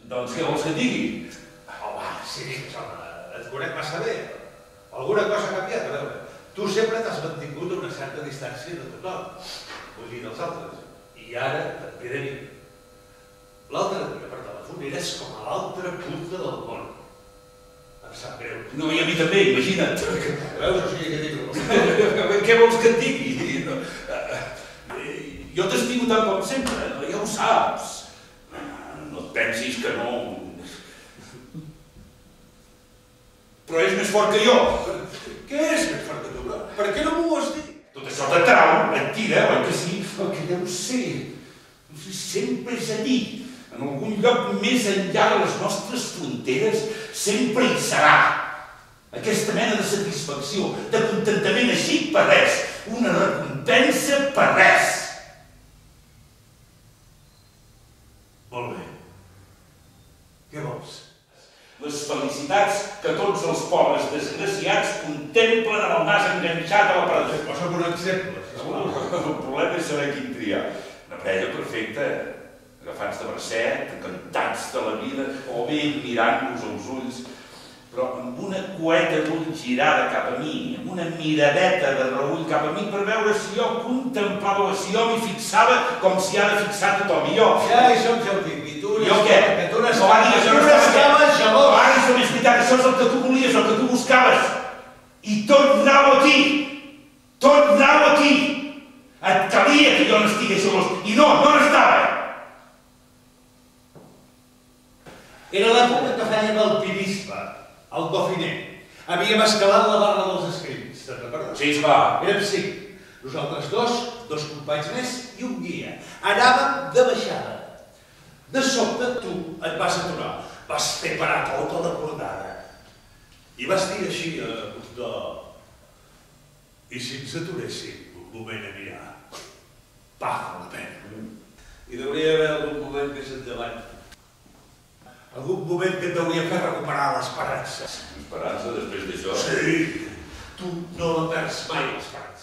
Doncs què vols que et digui? Home, sí, home, et conec massa bé. Alguna cosa ha canviat, a veure. Tu sempre t'has mantingut a una certa distància de tothom, vull dir, dels altres. I ara et ve de mi. L'altre dia per telèfon eres com a l'altra punta del món. Em sap greu. No, i a mi també, imagina't. Veus, o sigui, què dic? Què vols que et digui? Jo t'estimo tant com sempre, ja ho saps. No et pensis que no... Però és més fort que jo. Què és més fort que tu? Per què no m'ho has dit? Tot això t'atrau, mentida, oi que sí? El que deu ser. Sempre és allí. En algun lloc més enllà de les nostres fronteres sempre hi serà. Aquesta mena de satisfacció, de contentament així per res. Una recompensa per res. Molt bé. Què vols? Les felicitats que tots els pobres desgraciats contemplen amb el nas enganxat a la paret. Posa'm un exemple, sisplau. El problema és saber quin triar. Una parella perfecta, agafats de bracet, encantats de la vida, o bé mirant-los als ulls, però amb una cueta d'ull girada cap a mi, amb una miradeta de reull cap a mi, per veure si jo contemplava, si jo m'hi fixava com s'hi ha de fixar tothom. I jo... Ja ho dic. I tu jo què? Que tu n'estaves gelós. Ara, això és veritat, això és el que tu volies, el que tu buscaves. I tot anava aquí. Tot anava aquí. Et calia que jo n'estigués gelós. I no n'estava. Era l'època que fèiem alpinisme, al Dauphiné. Havíem escalat la barra dels escrits, te'n recordes? Sí, esclar. Érem 5. Nosaltres dos companys més i un guia. Anàvem de baixada. De sobte tu et vas aturar. Vas fer parar tota la cordada. I vas dir així a costó. I si ens aturéssim un moment a mirar? Paga la pena. Hi hauria d'haver algun moment més endavant. Algun moment que t'hauria fet recuperar l'esperança. L'esperança després d'això? Sí, tu no la perds mai, l'esperança.